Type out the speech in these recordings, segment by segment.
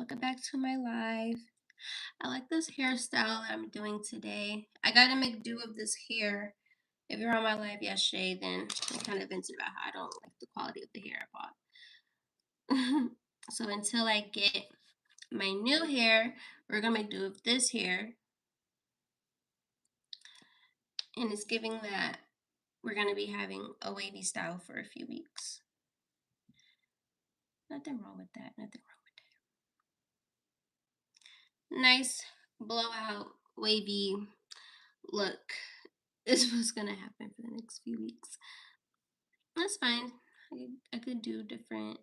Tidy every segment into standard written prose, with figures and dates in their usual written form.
welcome back to my live. I like this hairstyle I'm doing today. I gotta make do of this hair. If you're on my live yesterday, then I kind of vented about how I don't like the quality of the hair I bought. So until I get my new hair, we're gonna make do of this hair. And it's giving that we're gonna be having a wavy style for a few weeks. Nothing wrong with that. Nothing wrong with that. Nice blowout wavy look is what's gonna happen for the next few weeks. That's fine. I could do different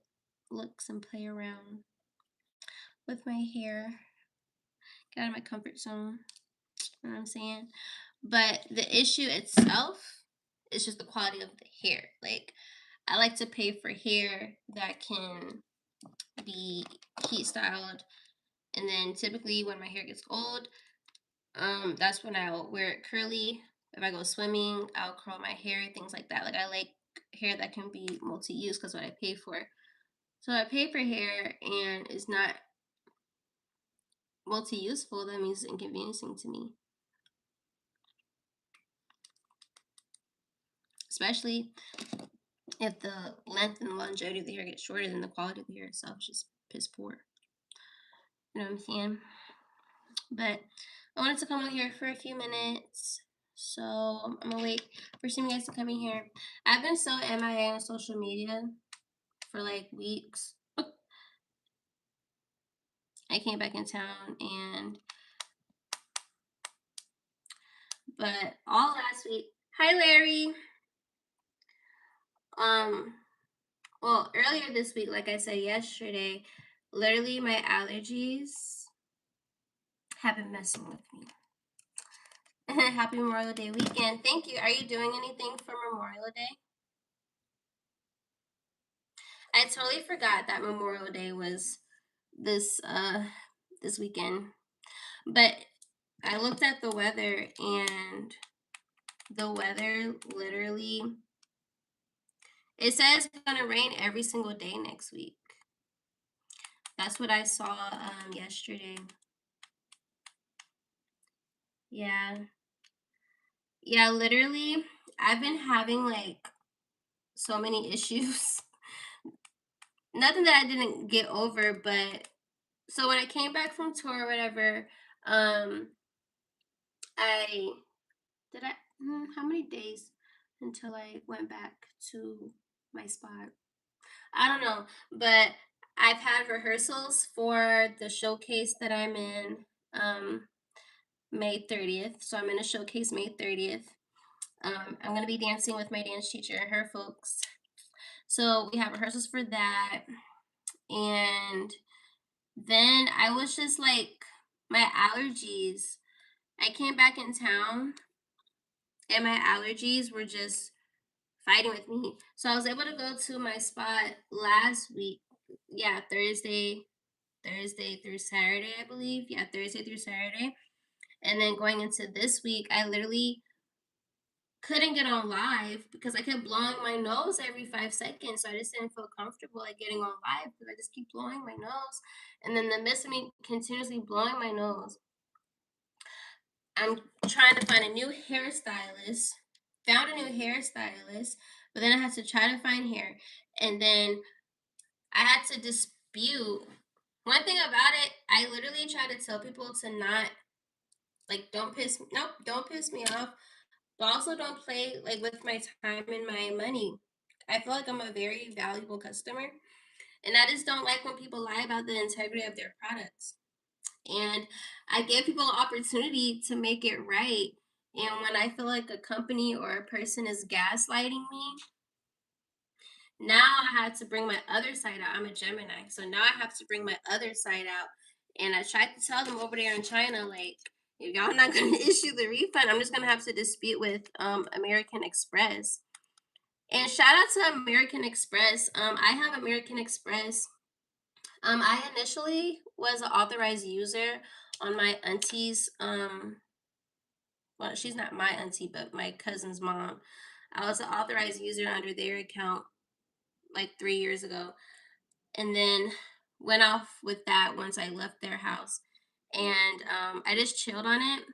looks and play around with my hair. Get out of my comfort zone. You know what I'm saying? But the issue itself is just the quality of the hair. Like, I like to pay for hair that can be heat styled, and then typically when my hair gets old, that's when I'll wear it curly. If I go swimming, I'll curl my hair, things like that. Like, I like hair that can be multi-use because what I pay for. So I pay for hair and it's not multi-useful, that means it's inconveniencing to me. Especially if the length and longevity of the hair gets shorter, then the quality of the hair itself is just piss poor. You know what I'm saying? But I wanted to come on here for a few minutes. So I'm gonna wait for some of you guys to come in here. I've been so MIA on social media for like weeks. I came back in town but all last week. Hi Larry. Well, earlier this week, like I said yesterday, literally my allergies have been messing with me. Happy Memorial Day weekend. Thank you. Are you doing anything for Memorial Day? I totally forgot that Memorial Day was this this weekend. But I looked at the weather and the weather literally, it says it's gonna rain every single day next week. That's what I saw yesterday. Yeah. Yeah, literally, I've been having like so many issues. Nothing that I didn't get over, but so when I came back from tour or whatever, um, I did I how many days until I went back to my spot? I don't know, but I've had rehearsals for the showcase that I'm in May 30th. So I'm in a showcase May 30th. I'm gonna be dancing with my dance teacher and her folks. So we have rehearsals for that. And then I was just like, my allergies. I came back in town and my allergies were just fighting with me. So I was able to go to my spot last week. Yeah, Thursday through Saturday, I believe. Yeah, Thursday through Saturday. And then going into this week, I literally couldn't get on live because I kept blowing my nose every 5 seconds. So I just didn't feel comfortable like getting on live because I just keep blowing my nose. And then the midst of me continuously blowing my nose, I'm trying to find a new hairstylist. Found a new hairstylist, but then I had to try to find hair. And then I had to dispute. One thing about it, I literally try to tell people to not like don't piss me off, but also don't play like with my time and my money. I feel like I'm a very valuable customer, and I just don't like when people lie about the integrity of their products. And I give people an opportunity to make it right. And when I feel like a company or a person is gaslighting me, now I had to bring my other side out. I'm a Gemini, so now I have to bring my other side out. And I tried to tell them over there in China, like, if y'all not gonna issue the refund, I'm just gonna have to dispute with American Express. And shout out to American Express. I have American Express. I initially was an authorized user on my auntie's. Well, she's not my auntie, but my cousin's mom. I was an authorized user under their account like 3 years ago. And then went off with that once I left their house, and I just chilled on it.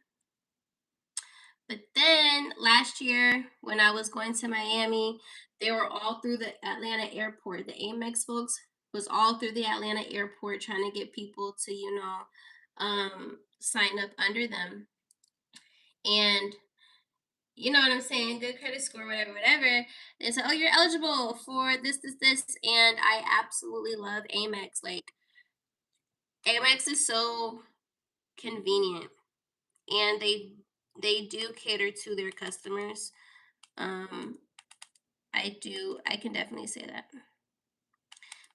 But then last year, when I was going to Miami, they were all through the Atlanta airport. The Amex folks was all through the Atlanta airport trying to get people to, sign up under them. And you know what I'm saying? Good credit score, whatever, whatever. They said, "Oh, you're eligible for this," and I absolutely love Amex. Like Amex is so convenient, and they do cater to their customers. Um, I can definitely say that.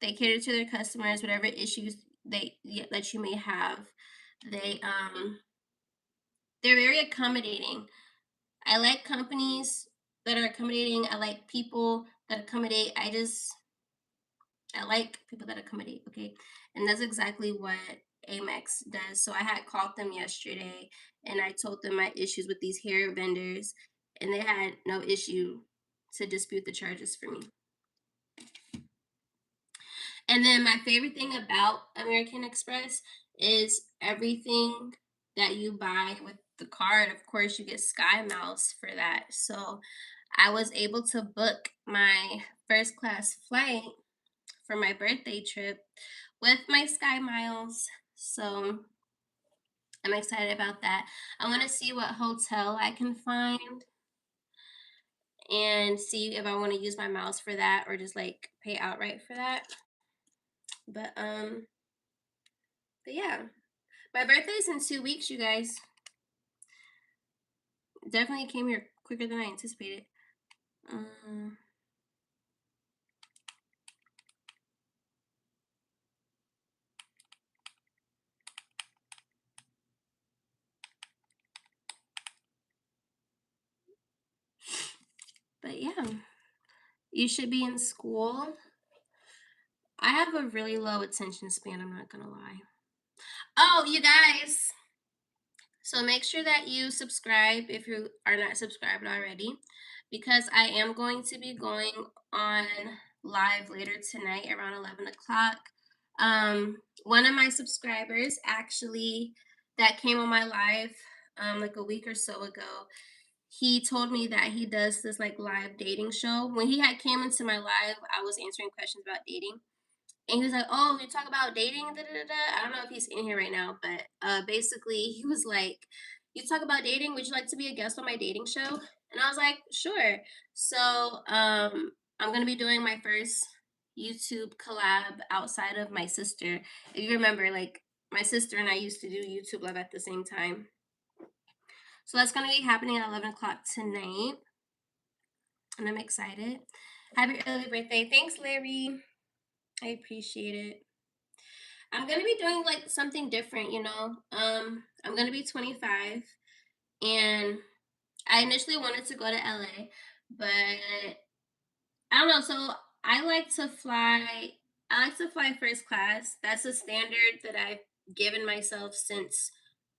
They cater to their customers, whatever issues that you may have. They they're very accommodating. I like companies that are accommodating. I like people that accommodate. I like people that accommodate, okay? And that's exactly what Amex does. So I had called them yesterday and I told them my issues with these hair vendors, and they had no issue to dispute the charges for me. And then my favorite thing about American Express is everything that you buy with the card. Of course, you get Sky Miles for that. So I was able to book my first class flight for my birthday trip with my Sky Miles. So I'm excited about that. I want to see what hotel I can find and see if I want to use my miles for that or just like pay outright for that. But um but yeah. My birthday's in 2 weeks, you guys. Definitely came here quicker than I anticipated. Um but yeah. You should be in school. I have a really low attention span, I'm not gonna lie. Oh, you guys. So make sure that you subscribe if you are not subscribed already, because I am going to be going on live later tonight around 11 o'clock. One of my subscribers actually that came on my live like a week or so ago, he told me that he does this like live dating show. When he had came into my live, I was answering questions about dating. And he was like, "Oh, you talk about dating, da, da, da, da." I don't know if he's in here right now, but basically he was like, "You talk about dating. Would you like to be a guest on my dating show?" And I was like, "Sure." So I'm gonna be doing my first YouTube collab outside of my sister. If you remember, like my sister and I used to do YouTube live at the same time. So that's gonna be happening at 11 o'clock tonight, and I'm excited. Happy early birthday! Thanks, Larry. I appreciate it. I'm gonna be doing like something different, you know. I'm gonna be 25, and I initially wanted to go to LA, but I don't know. So I like to fly. I like to fly first class. That's a standard that I've given myself since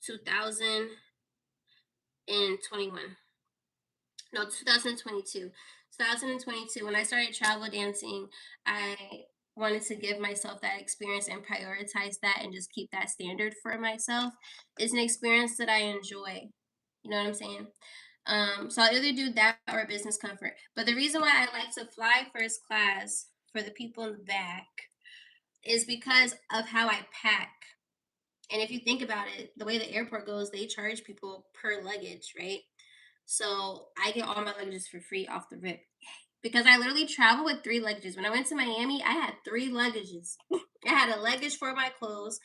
2021. No, 2022. 2022, when I started travel dancing, I wanted to give myself that experience and prioritize that and just keep that standard for myself. It's an experience that I enjoy. You know what I'm saying? So I'll either do that or business comfort. But the reason why I like to fly first class for the people in the back is because of how I pack. And if you think about it, the way the airport goes, they charge people per luggage, right? So I get all my luggages for free off the rip because I literally travel with three luggages. When I went to Miami, I had three luggages. I had a luggage for my clothes,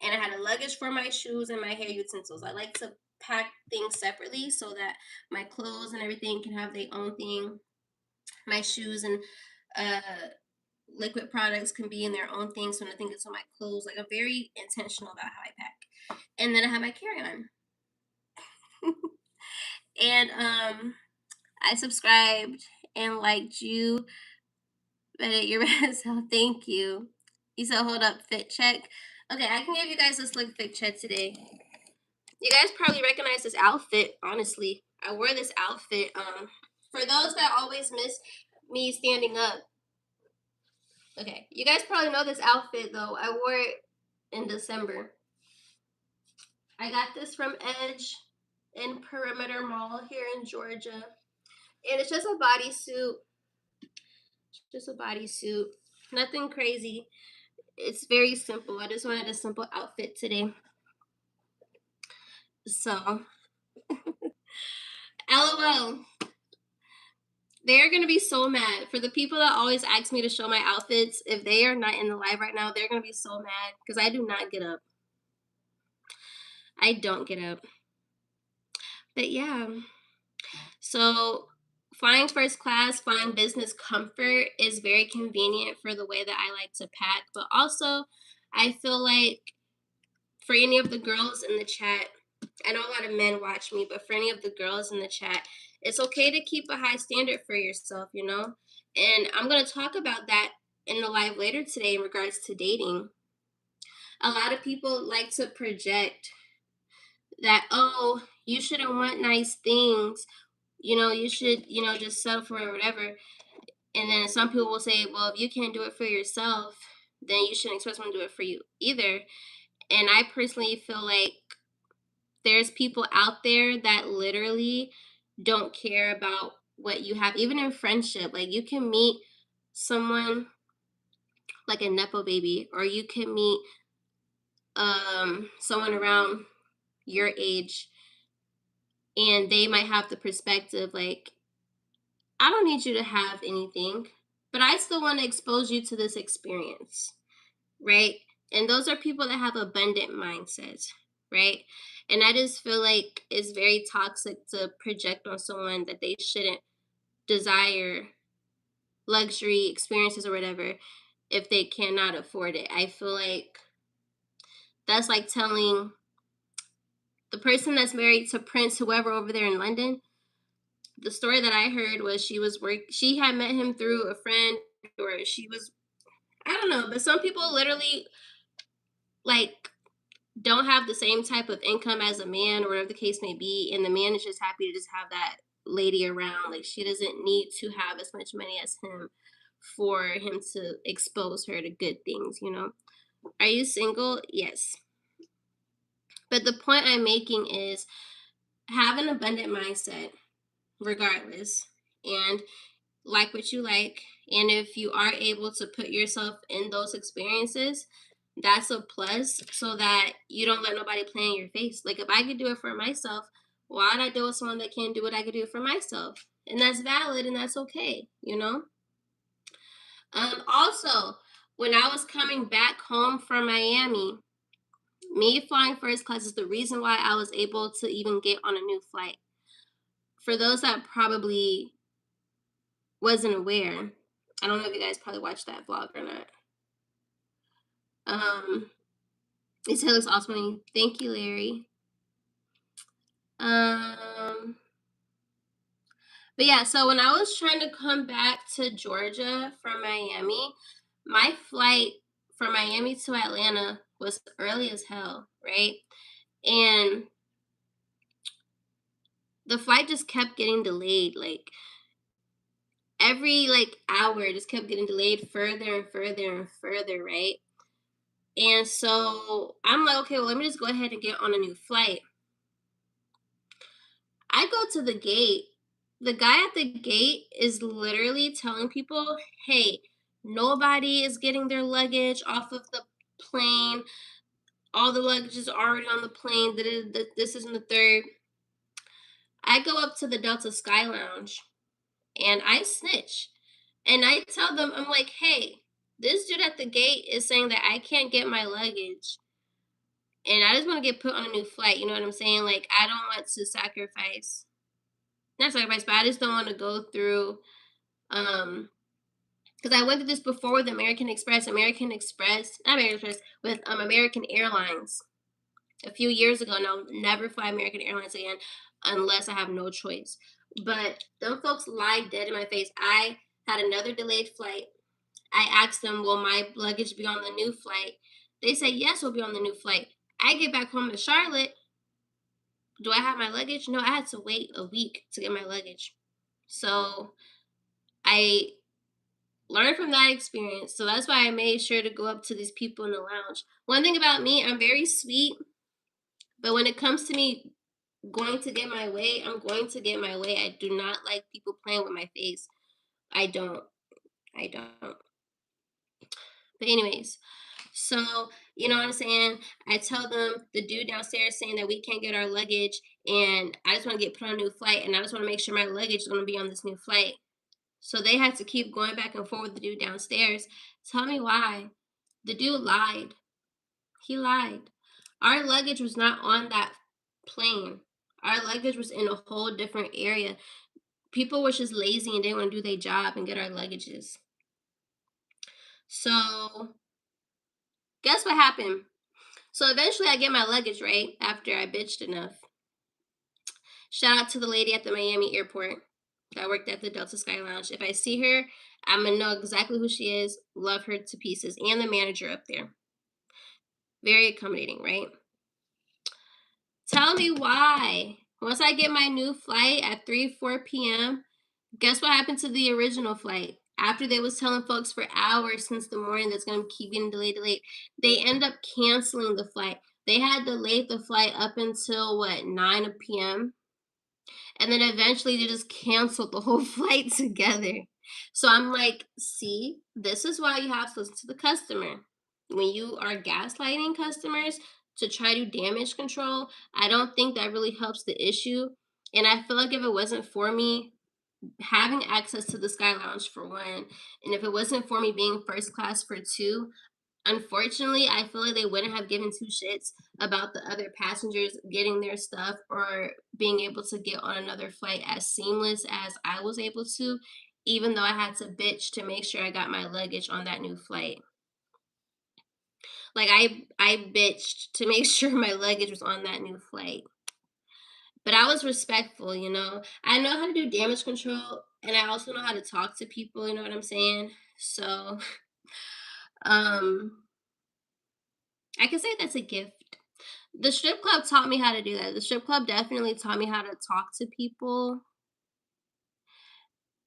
and I had a luggage for my shoes and my hair utensils. I like to pack things separately so that my clothes and everything can have their own thing. My shoes and uh, liquid products can be in their own thing, so nothing gets on my clothes. Like I'm very intentional about how I pack. And then I have my carry on. And I subscribed and liked you, but you're better, so thank you. You said hold up, fit check. Okay, I can give you guys this look fit check today. You guys probably recognize this outfit, honestly. I wore this outfit. For those that always miss me standing up, Okay, you guys probably know this outfit though. I wore it in December. I got this from Edge in Perimeter Mall here in Georgia. And it's just a bodysuit. Just a bodysuit. Nothing crazy. It's very simple. I just wanted a simple outfit today. So, LOL. They're gonna be so mad. For the people that always ask me to show my outfits, if they are not in the live right now, they're gonna be so mad because I do not get up. I don't get up. But yeah. So flying first class, flying business comfort is very convenient for the way that I like to pack. But also, I feel like for any of the girls in the chat, I know a lot of men watch me, but for any of the girls in the chat, it's okay to keep a high standard for yourself, you know? And I'm going to talk about that in the live later today in regards to dating. A lot of people like to project that, oh, you shouldn't want nice things. You know, you should, just settle for it or whatever. And then some people will say, well, if you can't do it for yourself, then you shouldn't expect someone to do it for you either. And I personally feel like there's people out there that literally don't care about what you have, even in friendship. Like you can meet someone like a Nepo baby, or you can meet someone around your age, and they might have the perspective like, I don't need you to have anything, but I still want to expose you to this experience, right? And those are people that have abundant mindsets, right? And I just feel like it's very toxic to project on someone that they shouldn't desire luxury experiences or whatever if they cannot afford it. I feel like that's like telling the person that's married to Prince, whoever over there in London. The story that I heard was she had met him through a friend, or she was, I don't know, but some people literally like don't have the same type of income as a man or whatever the case may be, and the man is just happy to just have that lady around. Like she doesn't need to have as much money as him for him to expose her to good things, you know. Are you single? Yes. But the point I'm making is have an abundant mindset regardless, and like what you like. And if you are able to put yourself in those experiences, that's a plus, so that you don't let nobody play in your face. Like if I could do it for myself, why would I deal with someone that can't do what I could do for myself? And that's valid and that's okay, you know? Also, when I was coming back home from Miami, me flying first class is the reason why I was able to even get on a new flight. For those that probably wasn't aware, I don't know if you guys probably watched that vlog or not. It said it looks awesome. Thank you, Larry. But yeah, so when I was trying to come back to Georgia from Miami, my flight from Miami to Atlanta was early as hell, right? And the flight just kept getting delayed. Like every like hour just kept getting delayed further and further and further, right? And so I'm like, okay, well, let me just go ahead and get on a new flight. I go to the gate. The guy at the gate is literally telling people, hey, nobody is getting their luggage off of the plane. All the luggage is already on the plane. This isn't the third. I go up to the Delta Sky Lounge and I snitch. And I tell them, I'm like, hey, this dude at the gate is saying that I can't get my luggage. And I just want to get put on a new flight. You know what I'm saying? Like, I don't want to sacrifice, not sacrifice, but I just don't want to go through, because I went through this before with American Express, not American Express, with American Airlines a few years ago, and I'll never fly American Airlines again unless I have no choice. But them folks lied dead in my face. I had another delayed flight. I asked them, will my luggage be on the new flight? They said, yes, we'll be on the new flight. I get back home to Charlotte. Do I have my luggage? No, I had to wait a week to get my luggage. So I Learn from that experience. So that's why I made sure to go up to these people in the lounge. One thing about me, I'm very sweet, but when it comes to me going to get my way, I'm going to get my way. I do not like people playing with my face. I don't. I don't. But anyways, so you know what I'm saying? I tell them the dude downstairs saying that we can't get our luggage and I just want to get put on a new flight and I just want to make sure my luggage is going to be on this new flight. So they had to keep going back and forth with the dude downstairs. Tell me why. The dude lied. He lied. Our luggage was not on that plane. Our luggage was in a whole different area. People were just lazy and didn't want to do their job and get our luggages. So guess what happened? So eventually I get my luggage, right? After I bitched enough. Shout out to the lady at the Miami airport that worked at the Delta Sky Lounge. If I see her, I'm gonna know exactly who she is. Love her to pieces. And the manager up there. Very accommodating, right? Tell me why. Once I get my new flight at 4 p.m., guess what happened to the original flight? After they was telling folks for hours since the morning that's going to keep getting delayed, they end up canceling the flight. They had delayed the flight up until, what, 9 p.m.? And then eventually they just canceled the whole flight together. So I'm like, see, this is why you have to listen to the customer. When you are gaslighting customers to try to damage control, I don't think that really helps the issue. And I feel like if it wasn't for me having access to the Sky Lounge for one, and if it wasn't for me being first class for two, unfortunately, I feel like they wouldn't have given two shits about the other passengers getting their stuff or being able to get on another flight as seamless as I was able to, even though I had to bitch to make sure I got my luggage on that new flight. Like I bitched to make sure my luggage was on that new flight. But I was respectful, you know. I know how to do damage control and I also know how to talk to people, you know what I'm saying? So, um I can say that's a gift. The strip club taught me how to do that. The strip club definitely taught me how to talk to people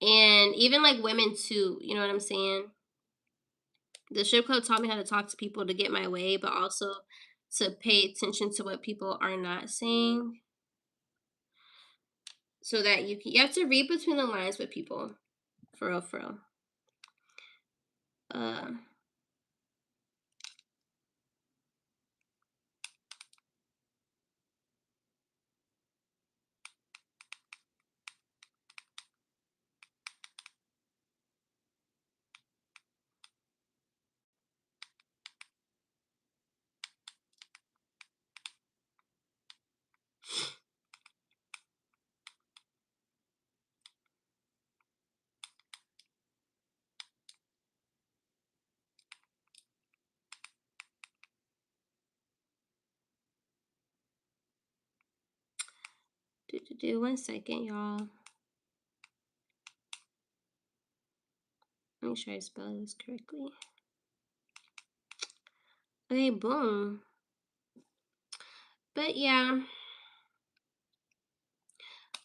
and even like women too, you know what I'm saying? The strip club taught me how to talk to people to get my way, but also to pay attention to what people are not saying so that you have to read between the lines with people. For real, for real. Uh do 1 second, y'all. Make sure I spell this correctly. Okay, boom. But yeah,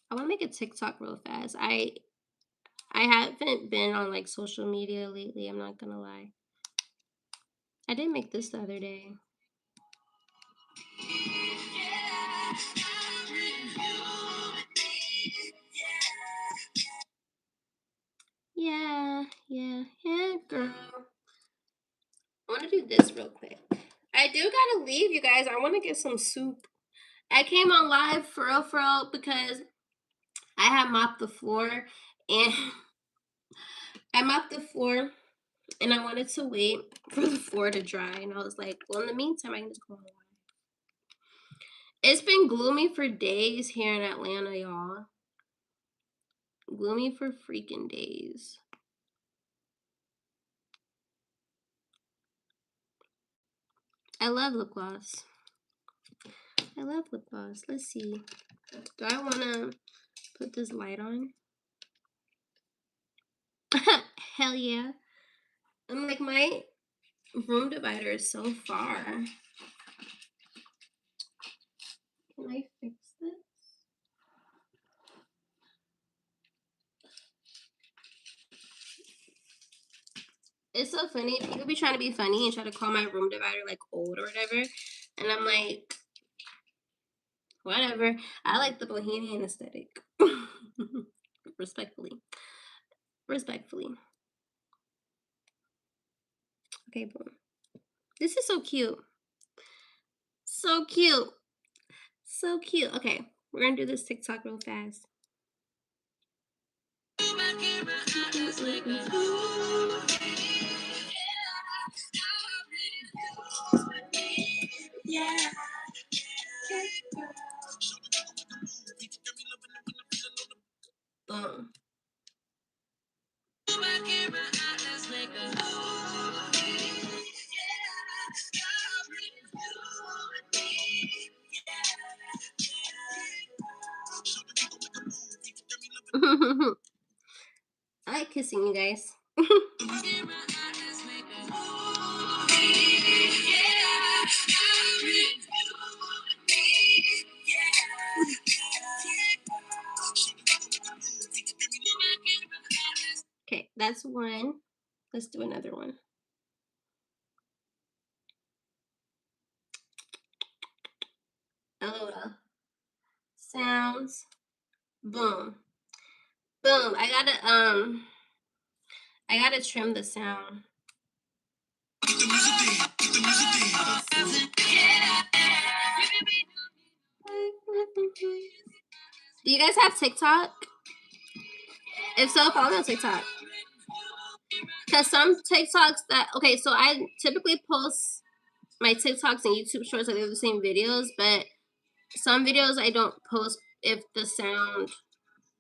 I want to make a TikTok real fast. I haven't been on like social media lately, I'm not gonna lie. I did make this the other day. Yeah, girl. I want to do this real quick. I do gotta leave, you guys. I want to get some soup. I came on live for real because I had mopped the floor and I mopped the floor and I wanted to wait for the floor to dry. And I was like, well, in the meantime, I can just go on live. It's been gloomy for days here in Atlanta, y'all. Gloomy for freaking days. I love lip gloss. I love lip gloss. Let's see. Do I want to put this light on? Hell yeah. I'm like, my room divider is so far. Can I fix this? It's so funny. People be trying to be funny and try to call my room divider like old or whatever. And I'm like, whatever. I like the bohemian aesthetic. Respectfully. Respectfully. Okay, boom. This is so cute. So cute. So cute. Okay, we're gonna do this TikTok real fast. Yeah. Boom. I like kissing you guys. Okay, that's one. Let's do another one. LOL. Sounds. Boom. Boom. I gotta trim the sound. Do you guys have TikTok? If so, follow me on TikTok. Because some TikToks that, okay, so I typically post my TikToks and YouTube shorts, like they're the same videos, but some videos I don't post if the sound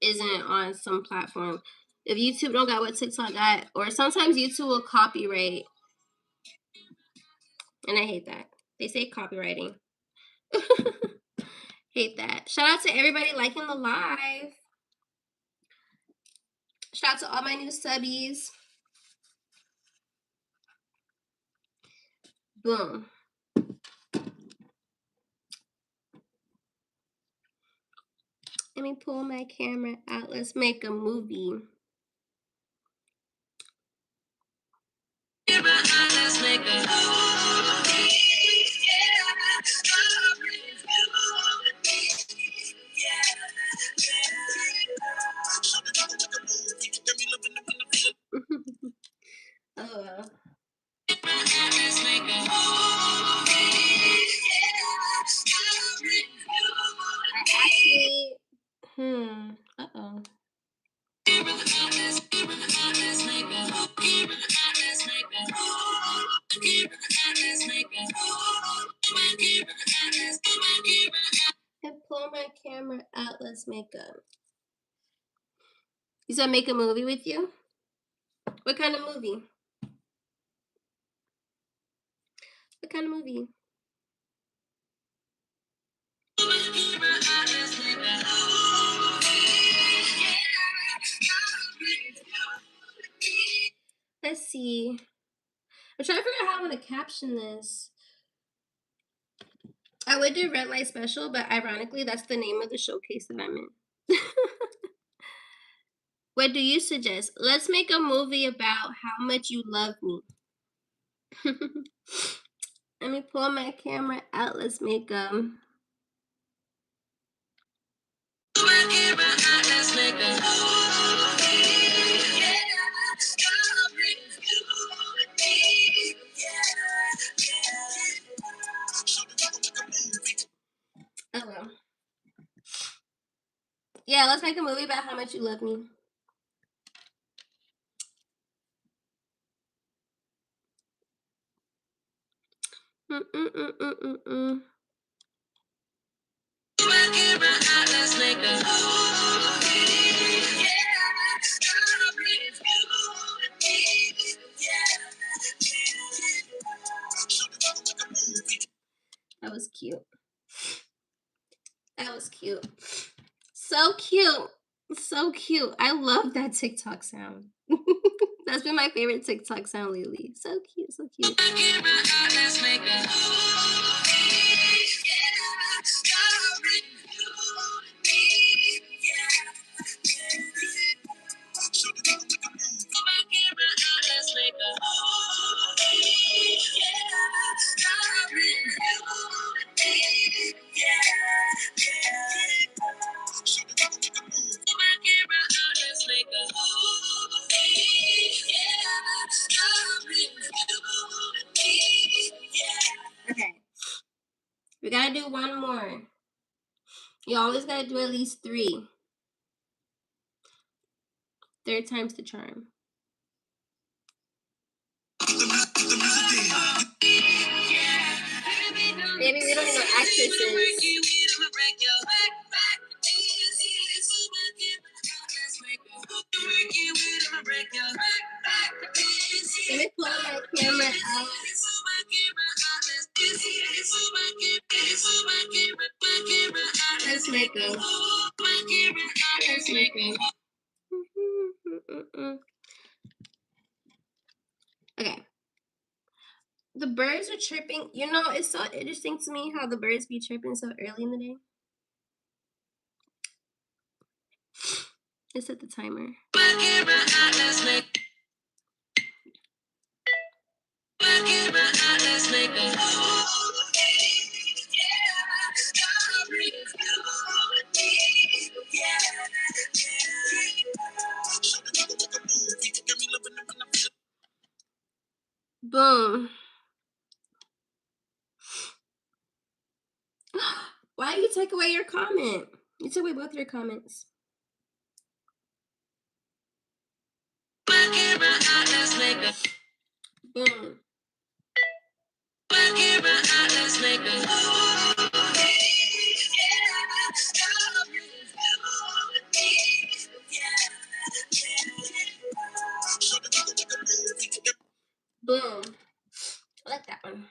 isn't on some platform. If YouTube don't got what TikTok got, or sometimes YouTube will copyright, and I hate that. They say copywriting. Hate that. Shout out to everybody liking the live. Shout out to all my new subbies. Boom. Let me pull my camera out. Let's make a movie. Let's make a movie. Oh. Let's make a movie. Uh-oh. And pull my camera out. Let's make a. You said make a movie with you? What kind of movie? What kind of movie? Let's see. I'm trying to figure out how I'm going to caption this. I would do Red Light Special, but ironically, that's the name of the showcase that I'm in. What do you suggest? Let's make a movie about how much you love me. Let me pull my camera out. Let's make Let's make a Oh well. Yeah, let's make a movie about how much you love me. Let's make a That was cute. That was cute. So cute. So cute. I love that TikTok sound. That's been my favorite TikTok sound lately. So cute, so cute. Let's make a We gotta do one more. You always gotta do at least 3. Third time's the charm. Baby, we don't need no actresses. Let me pull my camera out. Let's make a. Let's make a. Okay. The birds are chirping. You know, it's so interesting to me how the birds be chirping so early in the day. Let's set the timer. Boom. Why do you take away your comment? You took away both your comments. Boom. Boom. I like that one.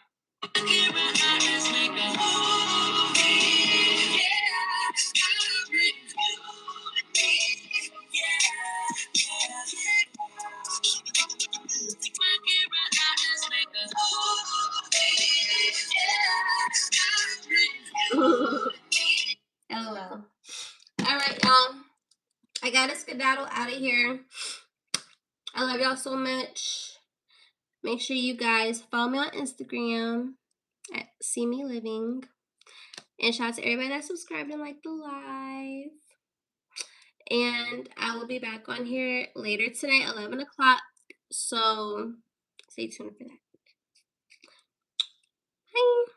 LOL. Alright, y'all. I gotta skedaddle out of here. I love y'all so much. Make sure you guys follow me on Instagram at See Me Living. And shout out to everybody that subscribed and liked the live. And I will be back on here later today, 11 o'clock. So stay tuned for that. Bye.